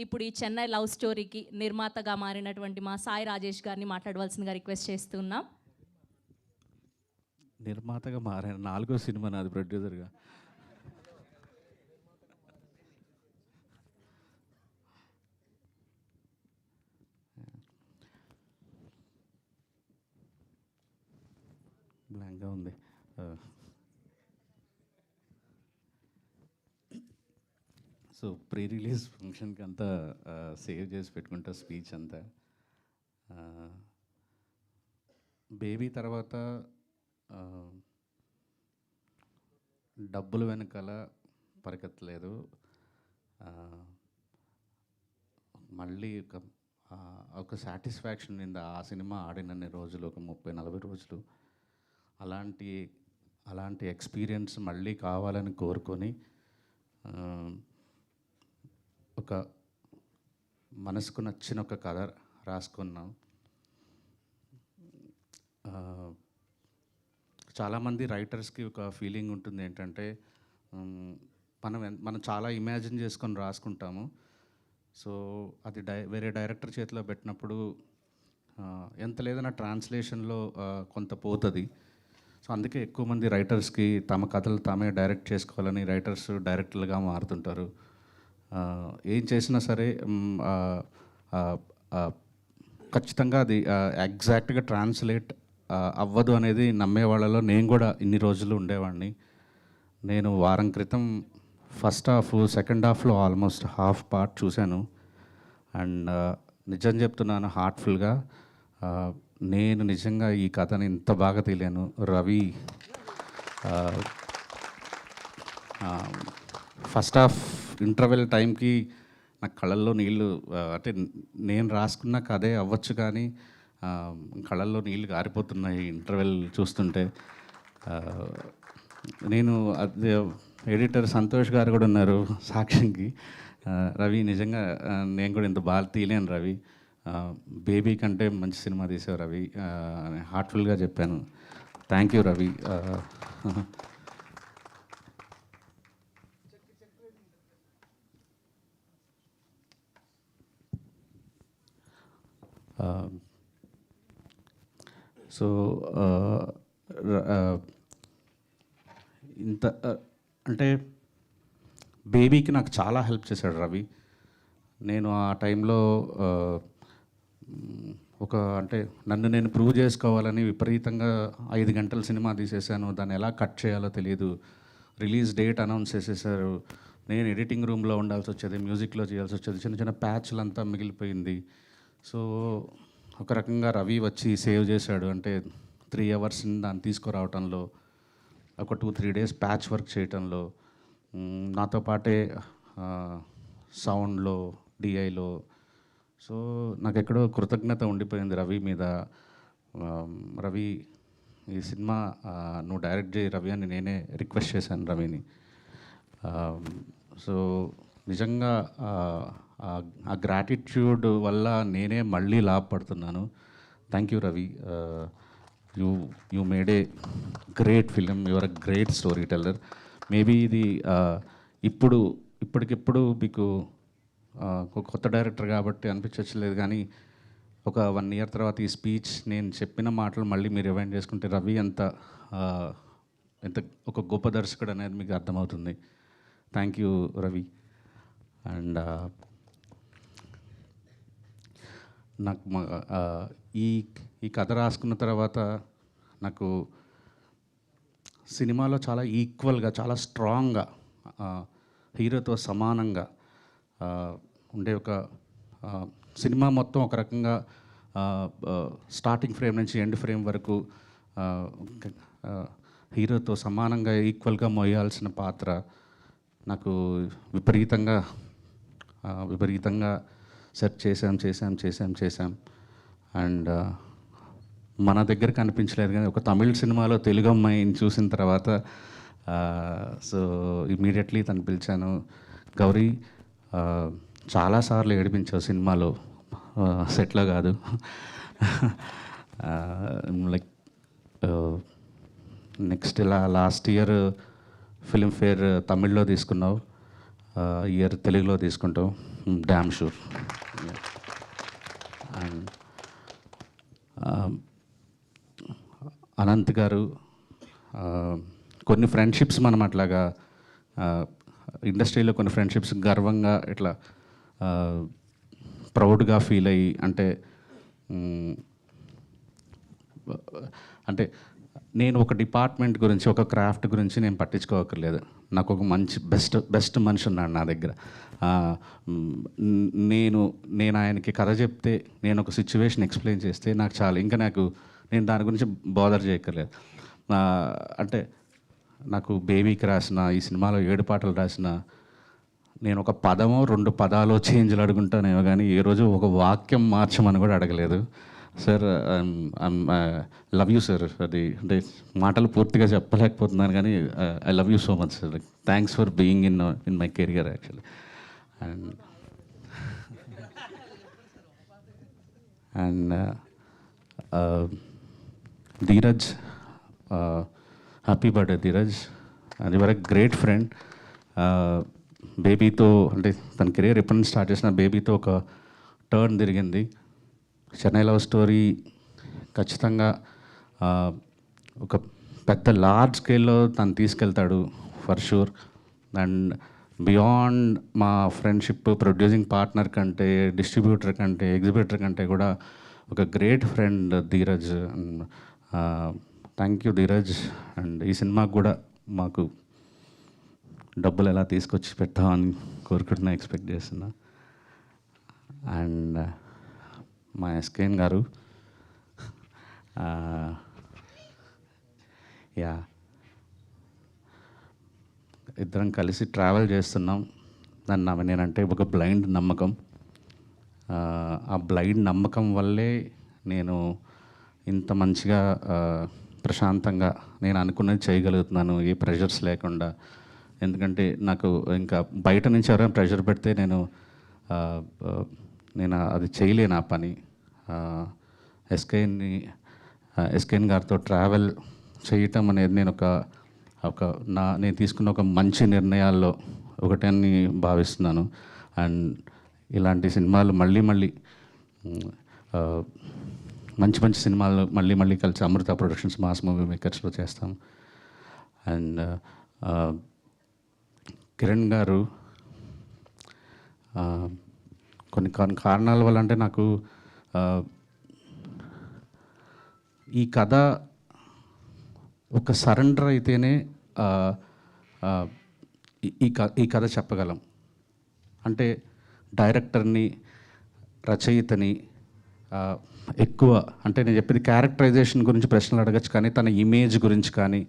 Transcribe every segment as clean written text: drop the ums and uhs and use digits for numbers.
ఇప్పుడు ఈ చెన్నై లవ్ స్టోరీకి నిర్మాతగా మారినటువంటి మా సాయి రాజేష్ గారిని మాట్లాడవలసిందిగా రిక్వెస్ట్ చేస్తున్నాం. నిర్మాతగా మారాను, 4వ సినిమా నాది ప్రొడ్యూసర్గా. బ్లాంక్గా ఉంది. సో ప్రీ రిలీజ్ ఫంక్షన్కి అంతా సేవ్ చేసి పెట్టుకుంటా స్పీచ్ అంతా. బేబీ తర్వాత డబ్బులు వెనకాల పరిగెత్తలేదు. మళ్ళీ ఒక సాటిస్ఫాక్షన్ ఉంది ఆ సినిమా ఆడినన్ని రోజులు, ఒక 30-40 రోజులు. అలాంటి ఎక్స్పీరియన్స్ మళ్ళీ కావాలని కోరుకొని ఒక మనసుకు నచ్చిన ఒక కథ రాసుకున్నాం. చాలామంది రైటర్స్కి ఒక ఫీలింగ్ ఉంటుంది ఏంటంటే, మనం చాలా ఇమాజిన్ చేసుకొని రాసుకుంటాము. సో అది వేరే డైరెక్టర్ చేతిలో పెట్టినప్పుడు ఎంత లేదన్నా ట్రాన్స్లేషన్లో కొంత పోతుంది. సో అందుకే ఎక్కువ మంది రైటర్స్కి తమ కథలు తామే డైరెక్ట్ చేసుకోవాలని రైటర్స్ డైరెక్టర్లుగా మారుతుంటారు. ఏం చేసినా సరే ఖచ్చితంగా అది ఎగ్జాక్ట్గా ట్రాన్స్లేట్ అవ్వదు అనేది నమ్మే వాళ్ళలో నేను కూడా ఇన్ని రోజులు ఉండేవాడిని. నేను వారం క్రితం ఫస్ట్ హాఫ్, సెకండ్ హాఫ్లో ఆల్మోస్ట్ హాఫ్ పార్ట్ చూశాను. అండ్ నిజం చెప్తున్నాను, హార్ట్ఫుల్గా నేను నిజంగా ఈ కథని ఇంత బాగా తెలియను. రవి ఫస్ట్ హాఫ్ ఇంటర్వెల్ టైంకి నా కళ్ళల్లో నీళ్ళు, అంటే నేను రాసుకున్న కథే అవ్వచ్చు కానీ కళ్ళల్లో నీళ్ళు గారిపోతున్నాయి ఇంటర్వెల్ చూస్తుంటే. నేను అదే ఎడిటర్ సంతోష్ గారు కూడా ఉన్నారు సాక్ష్యంకి. రవి నిజంగా నేను కూడా ఇంత బాగా తీయలేను రవి, బేబీ కంటే మంచి సినిమా తీసావు రవి, హార్ట్ఫుల్గా చెప్పాను. Thank you Ravi. సో ఇంత అంటే బేబీకి నాకు చాలా హెల్ప్ చేశాడు రవి. నేను ఆ టైంలో అంటే నన్ను నేను ప్రూవ్ చేసుకోవాలని విపరీతంగా 5 గంటల సినిమా తీసేసాను. దాన్ని ఎలా కట్ చేయాలో తెలియదు. రిలీజ్ డేట్ అనౌన్స్ చేసేసారు. నేను ఎడిటింగ్ రూమ్లో ఉండాల్సి వచ్చేది, మ్యూజిక్లో చేయాల్సి వచ్చేది, చిన్న చిన్న ప్యాచ్లంతా మిగిలిపోయింది. సో ఒక రకంగా రవి వచ్చి సేవ్ చేశాడు. అంటే 3 అవర్స్ దాన్ని తీసుకురావటంలో, ఒక 2-3 డేస్ ప్యాచ్ వర్క్ చేయటంలో, నాతో పాటే సౌండ్లో, డిఐలో. సో నాకు ఎక్కడో కృతజ్ఞత ఉండిపోయింది రవి మీద. రవి ఈ సినిమా నువ్వు డైరెక్ట్ చేయి రవి అని నేనే రిక్వెస్ట్ చేశాను రవిని. సో నిజంగా ఆ గ్రాటిట్యూడ్ వల్ల నేనే మళ్ళీ లాభపడుతున్నాను. Thank you Ravi. You made a great film, your a great story teller. Maybe ఇది ఇప్పటికిప్పుడు మీకు కొత్త డైరెక్టర్ కాబట్టి అనిపించలేదు, కానీ ఒక 1 ఇయర్ తర్వాత ఈ స్పీచ్ నేను చెప్పిన మాటలు మళ్ళీ మీరు రివైండ్ చేసుకుంటే రవి ఎంత ఒక గొప్ప దర్శకుడు అనేది మీకు అర్థమవుతుంది. Thank you Ravi. అండ్ నాకు ఈ కథ రాసుకున్న తర్వాత నాకు సినిమాలో చాలా ఈక్వల్గా, చాలా స్ట్రాంగ్గా, హీరోతో సమానంగా ఉండే ఒక సినిమా మొత్తం ఒక రకంగా స్టార్టింగ్ ఫ్రేమ్ నుంచి ఎండ్ ఫ్రేమ్ వరకు హీరోతో సమానంగా ఈక్వల్గా మోయాల్సిన పాత్ర నాకు విపరీతంగా సెర్చ్ చేశాం. అండ్ మన దగ్గర కనిపించలేదు, కానీ ఒక తమిళ సినిమాలో తెలుగు అమ్మాయిని చూసిన తర్వాత సో ఇమీడియట్లీ తను పిలిచాను. గౌరీ, చాలాసార్లు ఏడిపించావు సినిమాలో, సెట్లో కాదు. లైక్ నెక్స్ట్ ఇలా లాస్ట్ ఇయర్ ఫిల్మ్ఫేర్ తమిళ్లో తీసుకున్నావు, ఇయర్ తెలుగులో తీసుకుంటావు. Damn sure. అండ్ అనంత్ గారు, కొన్ని ఫ్రెండ్షిప్స్ మనం అట్లాగా ఇండస్ట్రీలో కొన్ని ఫ్రెండ్షిప్స్ గర్వంగా ఇట్లా ప్రౌడ్గా ఫీల్ అయ్యి అంటే నేను ఒక డిపార్ట్మెంట్ గురించి ఒక క్రాఫ్ట్ గురించి నేను పట్టించుకోకర్లేదు. నాకు ఒక మంచి బెస్ట్ మనిషి ఉన్నాడు నా దగ్గర. నేను ఆయనకి కథ చెప్తే, నేను ఒక సిచ్యువేషన్ ఎక్స్ప్లెయిన్ చేస్తే నాకు చాలు, ఇంకా నేను దాని గురించి బోదర్ చేయక్కర్లేదు. అంటే నాకు బేబీకి రాసిన, ఈ సినిమాలో 7 పాటలు రాసిన, నేను ఒక పదమో 2 పదాలు చేంజ్లు అడుగుంటానేమో కానీ ఏ రోజు ఒక వాక్యం మార్చమని కూడా అడగలేదు. Sir, love you sir. అది అంటే మాటలు పూర్తిగా చెప్పలేకపోతున్నాను కానీ I love you so much sir. Thanks for being in my career actually. And Dheeraj, happy birthday Dheeraj. And your a great friend. బేబీతో అంటే తన కెరీర్ ఎప్పటి నుంచి స్టార్ట్ చేసిన బేబీతో ఒక టర్న్ తిరిగింది. చెన్నై లవ్ స్టోరీ ఖచ్చితంగా ఒక పెద్ద లార్జ్ స్కేల్లో తను తీసుకెళ్తాడు ఫర్ షూర్. అండ్ బియాండ్ మా ఫ్రెండ్షిప్, ప్రొడ్యూసింగ్ పార్ట్నర్ కంటే, డిస్ట్రిబ్యూటర్ కంటే, ఎగ్జిబిటర్ కంటే కూడా ఒక great friend Dheeraj. Thank you Dheeraj. And ఈ సినిమాకు కూడా మాకు డబ్బులు ఎలా తీసుకొచ్చి పెట్టామని కోరుకుంటున్నా, ఎక్స్పెక్ట్ చేస్తున్నా. అండ్ మా ఎస్కేఎన్ గారు, యా, ఇద్దరం కలిసి ట్రావెల్ చేస్తున్నాం. నేనంటే ఒక బ్లైండ్ నమ్మకం. ఆ బ్లైండ్ నమ్మకం వల్లే నేను ఇంత మంచిగా ప్రశాంతంగా నేను అనుకున్నది చేయగలుగుతున్నాను, ఏ ప్రెషర్స్ లేకుండా. ఎందుకంటే నాకు ఇంకా బయట నుంచి ఎవరైనా ప్రెషర్ పెడితే నేను అది చేయలేను ఆ పని. ఎస్కేఎన్ గారితో ట్రావెల్ చేయటం అనేది నేను తీసుకున్న ఒక మంచి నిర్ణయాల్లో ఒకటని భావిస్తున్నాను. అండ్ ఇలాంటి సినిమాలు మళ్ళీ మంచి మంచి సినిమాలు మళ్ళీ కలిసి అమృత ప్రొడక్షన్స్, మాస్ మూవీ మేకర్స్లో చేస్తాం. అండ్ కిరణ్ గారు, కొన్ని కారణాల వల్ల అంటే నాకు ఈ కథ ఒక సరెండర్ అయితేనే ఈ కథ చెప్పగలం. అంటే డైరెక్టర్ని, రచయితని ఎక్కువ అంటే నేను చెప్పేది క్యారెక్టరైజేషన్ గురించి ప్రశ్నలు అడగచ్చు, కానీ తన ఇమేజ్ గురించి కానీ,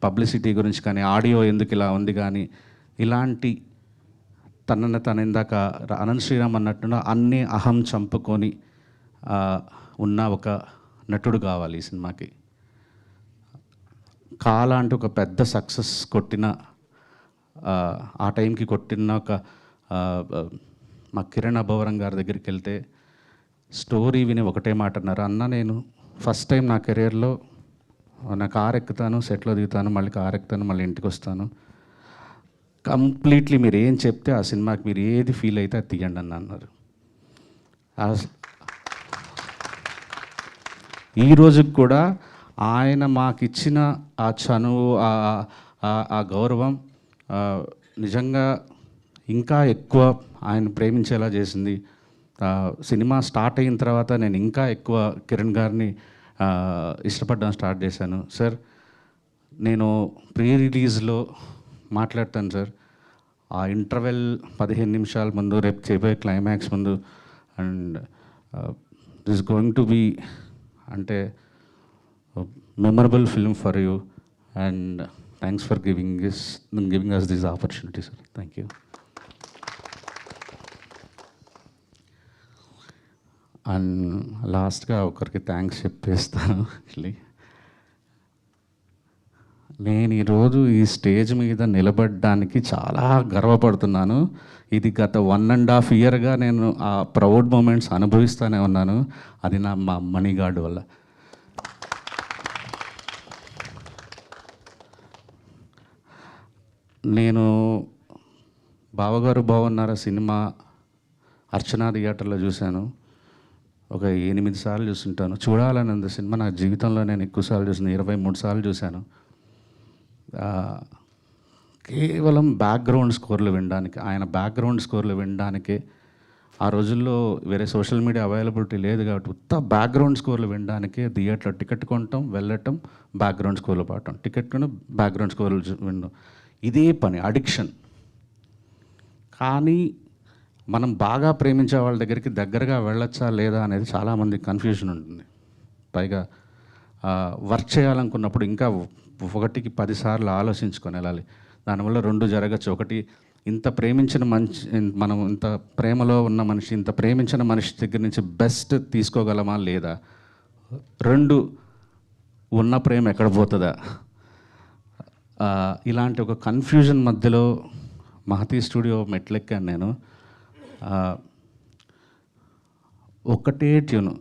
పబ్లిసిటీ గురించి కానీ, ఆడియో ఎందుకు ఇలా ఉంది కానీ, ఇలాంటి తను ఇందాక అనంత్ శ్రీరామ్ అన్నట్టుగా అన్నీ అహం చంపుకొని ఉన్న ఒక నటుడు కావాలి ఈ సినిమాకి. కాలా అంటే ఒక పెద్ద సక్సెస్ కొట్టిన, ఆ టైంకి కొట్టిన ఒక మా కిరణ్ అబ్బవరం గారి దగ్గరికి వెళ్తే స్టోరీ విని ఒకటే మాట అన్నారు, అన్న నేను ఫస్ట్ టైం నా కెరీర్లో నా కారు ఎక్కుతాను, సెట్లో దిగుతాను, మళ్ళీ కారు ఎక్కుతాను, మళ్ళీ ఇంటికి వస్తాను, కంప్లీట్లీ మీరు ఏం చెప్తే ఆ సినిమాకి మీరు ఏది ఫీల్ అయితే అది తీయండి అని అన్నారు. ఈ రోజుకి కూడా ఆయన మాకిచ్చిన ఆ చనువు, ఆ గౌరవం నిజంగా ఇంకా ఎక్కువ ఆయన ప్రేమించేలా చేసింది. సినిమా స్టార్ట్ అయిన తర్వాత నేను ఇంకా ఎక్కువ కిరణ్ గారిని ఇష్టపడడం స్టార్ట్ చేశాను. సార్, నేను ప్రీ రిలీజ్లో మాట్లాడతాను సార్, ఆ ఇంటర్వెల్ 15 నిమిషాల ముందు, రేపు చేయబోయే క్లైమాక్స్ ముందు, and this going to be అంటే memorable film for you, and thanks for giving us this opportunity sir. Thank you. And లాస్ట్గా ఒకరికి థ్యాంక్స్ చెప్పేస్తాను. యాక్చువల్లీ నేను ఈరోజు ఈ స్టేజ్ మీద నిలబడడానికి చాలా గర్వపడుతున్నాను. ఇది గత 1.5 ఇయర్గా నేను ఆ ప్రౌడ్ మూమెంట్స్ అనుభవిస్తూనే ఉన్నాను. అది మా మణిగాడ్ వల్ల. నేను బావగారు బాగున్నారా సినిమా అర్చనా థియేటర్లో చూశాను, ఒక 8 సార్లు చూస్తుంటాను. చూడాలని ఉంది సినిమా. నా జీవితంలో నేను ఎక్కువసార్లు చూసిన 23 సార్లు చూశాను. కేవలం బ్యాక్గ్రౌండ్ స్కోర్లు వినడానికి, ఆయన బ్యాక్గ్రౌండ్ స్కోర్లు వినడానికే. ఆ రోజుల్లో వేరే సోషల్ మీడియా అవైలబిలిటీ లేదు కాబట్టి ఉత్త బ్యాక్గ్రౌండ్ స్కోర్లు వినడానికే థియేటర్లో టికెట్ కొనటం, వెళ్ళటం, బ్యాక్గ్రౌండ్ స్కోర్లు పాడటం, టికెట్ కొని బ్యాక్గ్రౌండ్ స్కోర్లు వినడం, ఇదే పని, అడిక్షన్. కానీ మనం బాగా ప్రేమించే వాళ్ళ దగ్గరగా వెళ్ళొచ్చా లేదా అనేది చాలామంది కన్ఫ్యూజన్ ఉంటుంది. పైగా వర్క్ చేయాలనుకున్నప్పుడు ఇంకా 1కి 10 సార్లు ఆలోచించుకొని వెళ్ళాలి. దానివల్ల 2 జరగచ్చు. ఒకటి, ఇంత ప్రేమించిన మనం ఇంత ప్రేమలో ఉన్న మనిషి, ఇంత ప్రేమించిన మనిషి దగ్గర నుంచి బెస్ట్ తీసుకోగలమా లేదా. 2, ఉన్న ప్రేమ ఎక్కడ పోతుందా. ఇలాంటి ఒక కన్ఫ్యూజన్ మధ్యలో మహతి స్టూడియో మెట్లెక్కాను నేను. ఒకటే ట్యూను,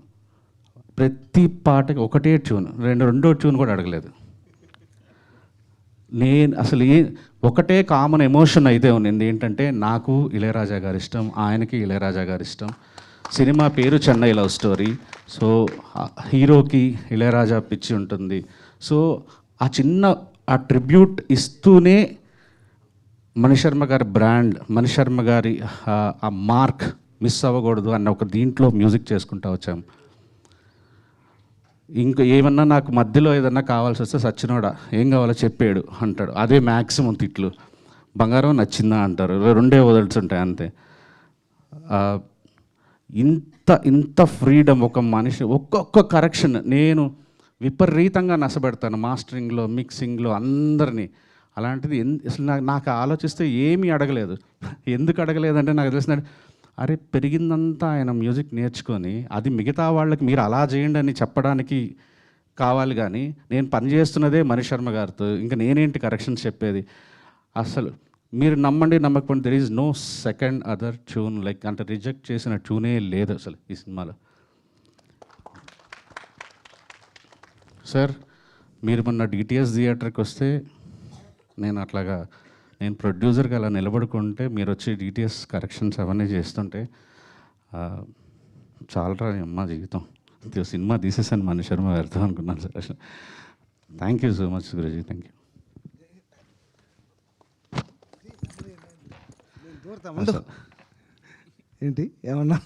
ప్రతి పాటకి ఒకటే ట్యూన్, రెండో ట్యూన్ కూడా అడగలేదు. నేను అసలు ఒకటే కామన్ ఎమోషన్ అయితే ఉన్నింది. ఏంటంటే నాకు ఇళయరాజా గారి ఇష్టం, ఆయనకి ఇళయరాజా గారి ఇష్టం. సినిమా పేరు చెన్నై లవ్ స్టోరీ. సో హీరోకి ఇళయరాజా పిచ్చి ఉంటుంది. సో ఆ చిన్న ట్రిబ్యూట్ ఇస్తూనే మణిశర్మ గారి బ్రాండ్, మణిశర్మ గారి ఆ మార్క్ మిస్ అవ్వకూడదు అన్న ఒక దీంట్లో మ్యూజిక్ చేసుకుంటూ వచ్చాం. ఇంకా ఏమన్నా నాకు మధ్యలో ఏదన్నా కావాల్సి వస్తే సచ్చినోడా ఏం కావాలో చెప్పాడు అంటాడు. అదే మ్యాక్సిమం తిట్లు. బంగారం నచ్చిందా అంటారు, 2 వదులుతుంటాయి అంతే. ఇంత ఫ్రీడమ్ ఒక మనిషి, ఒక్కొక్క కరెక్షన్ నేను విపరీతంగా నష్టపెడతాను మాస్టరింగ్లో, మిక్సింగ్లో అందరినీ. అలాంటిది అసలు నాకు ఆలోచిస్తే ఏమీ అడగలేదు. ఎందుకు అడగలేదంటే నాకు తెలిసిన, అరే పెరిగిందంతా ఆయన మ్యూజిక్ నేర్చుకొని అది మిగతా వాళ్ళకి మీరు అలా చేయండి అని చెప్పడానికి కావాలి. కానీ నేను పనిచేస్తున్నదే మణిశర్మ గారితో, ఇంకా నేనేంటి కరెక్షన్స్ చెప్పేది. అసలు మీరు నమ్మండి నమ్మకపోండి, there is no second other tune like, అంటే రిజెక్ట్ చేసిన ట్యూనే లేదు అసలు ఈ సినిమాలో. సార్ మీరు మొన్న డిటిఎస్ థియేటర్కి వస్తే నేను ప్రొడ్యూసర్గా అలా నిలబడుకుంటే మీరు వచ్చి డిటిఎస్ కరెక్షన్స్ అవన్నీ చేస్తుంటే చాలరా అమ్మ జీవితం, సినిమా తీసేసాను మణిశర్మ గారితో అనుకున్నాను సార్. అసలు thank you so much Guruji, thank you. ఏంటి ఏమన్నా